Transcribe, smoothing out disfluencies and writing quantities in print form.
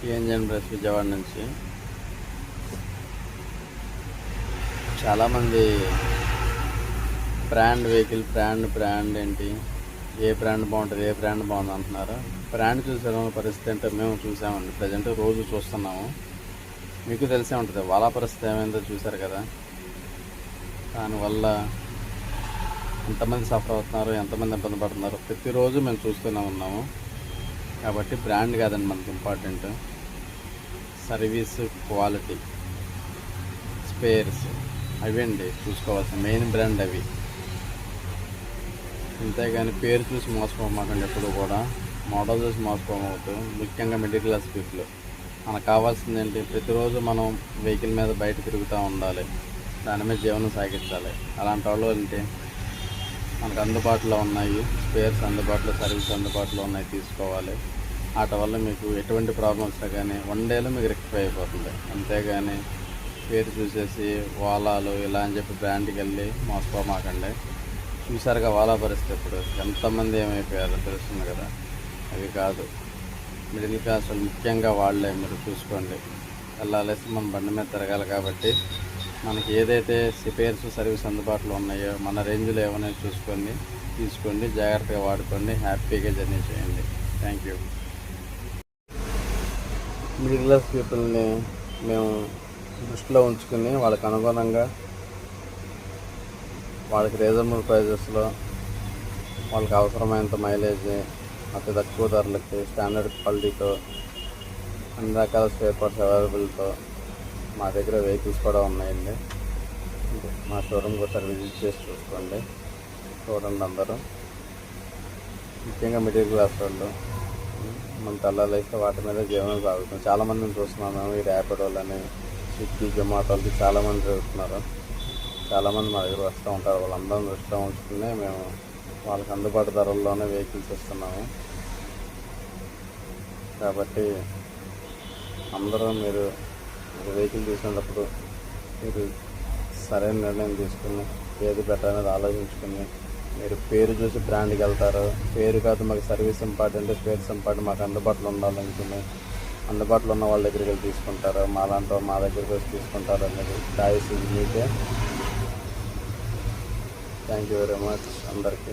టీఎన్జన్ brush Vijayawada నుంచి. చాలామంది brand vehicle brand ఏంటి, ఏ బ్రాండ్ బాగుంటుంది, ఏ బ్రాండ్ బాగుంది అంటున్నారు. బ్రాండ్ చూసే పరిస్థితి అంటే మేము చూసామండి, ప్రజెంట్ రోజు చూస్తున్నాము. మీకు తెలిసే ఉంటుంది వాళ్ళ పరిస్థితి ఏమైందో చూసారు కదా. దానివల్ల ఎంతమంది సఫర్ అవుతున్నారు, ఎంతమంది ఇబ్బంది పడుతున్నారు ప్రతిరోజు మేము చూస్తూనే ఉన్నాము. కాబట్టి బ్రాండ్ కాదండి మనకి ఇంపార్టెంట్, సర్వీస్ క్వాలిటీ, స్పేర్స్ అవండి చూసుకోవాల్సిన మెయిన్ బ్రాండ్ అవి. అంతేగాని పేరు చూసి మోసపోమాకండి ఎప్పుడు కూడా, మోడల్ చూసి మోసపోమవుతూ. ముఖ్యంగా మిడిల్ క్లాస్ పీపుల్ మనకు కావాల్సింది ఏంటి, ప్రతిరోజు మనం వెహికల్ మీద బయట తిరుగుతూ ఉండాలి, దాని మీద జీవనం సాగించాలి. అలాంటి వాళ్ళు ఏంటి, మనకు అందుబాటులో ఉన్నాయి స్పేర్స్, అందుబాటులో సర్వీస్ అందుబాటులో ఉన్నాయి, తీసుకోవాలి. వాటి వల్ల మీకు ఎటువంటి ప్రాబ్లమ్స్ కానీ 1 డేలో మీకు రెక్టిఫై అయిపోతుంది. అంతేగాని పేరు చూసేసి వాలాలు ఇలా అని చెప్పి బ్రాండ్కి వెళ్ళి మోసపోమాకండి. చూసారుగా వాళ్ళ పరిస్థితి ఇప్పుడు ఎంతమంది ఏమైపోయారో తెలుస్తుంది కదా. అవి కాదు, మిడిల్ క్లాస్ వాళ్ళు ముఖ్యంగా వాళ్ళే మీరు చూసుకోండి. వెళ్ళాలేసి మన బండి మీద తిరగాలి కాబట్టి మనకి ఏదైతే స్పేర్స్ సర్వీస్ అందుబాటులో ఉన్నాయో మన రేంజ్లో ఏమైనా చూసుకొని తీసుకోండి, జాగ్రత్తగా వాడుకోండి, హ్యాపీగా జర్నీ చేయండి. Thank you. మిడిల్ క్లాస్ పీపుల్ని మేము దృష్టిలో ఉంచుకుని వాళ్ళకి అనుగుణంగా, వాళ్ళకి రీజనబుల్ ప్రైజెస్లో, వాళ్ళకి అవసరమైనంత మైలేజ్, అతి తక్కువ ధరలకి, స్టాండర్డ్ క్వాలిటీతో, అన్ని రకాల స్పేర్ పార్ట్స్ అవైలబుల్తో మా దగ్గర వెహికల్స్ కూడా ఉన్నాయండి. మా షోరూమ్కి ఒకసారి విజిట్ చేసి చూసుకోండి, చూడండి అందరూ. ముఖ్యంగా మిడిల్ క్లాస్ వాళ్ళు మన తల్లాలు అయితే వాటి మీద జీవనం సాగుతుంది. చాలామందిని చూస్తున్నాం మేము, ఈ ర్యాపిడోలని, స్విగ్గీ, జొమాటోలకి చాలామంది తిరుగుతున్నారు. చాలామంది మా దగ్గర వస్తూ ఉంటారు. వాళ్ళందరం దృష్టిలో ఉంచుకుని మేము వాళ్ళకి అందుబాటు ధరల్లోనే వెహికల్స్ ఇస్తున్నాము. కాబట్టి అందరూ మీరు వెహికల్ తీసుకునేటప్పుడు మీరు సరైన నిర్ణయం తీసుకుని ఏది బెటర్ అనేది ఆలోచించుకుని, మీరు పేరు చూసి బ్రాండ్కి వెళ్తారు. పేరు కాదు, మాకు సర్వీస్ ఇంపార్టెంట్, స్పేర్స్ ఇంపార్టెంట్, మాకు అందుబాటులో ఉండాలనుకుని అందుబాటులో ఉన్న వాళ్ళ దగ్గరికి వెళ్ళి తీసుకుంటారు. మా దాంట్లో మా దగ్గరికి వచ్చి తీసుకుంటారు అనేది చాయిస్ మీకే. థ్యాంక్ యూ వెరీ మచ్ అందరికీ.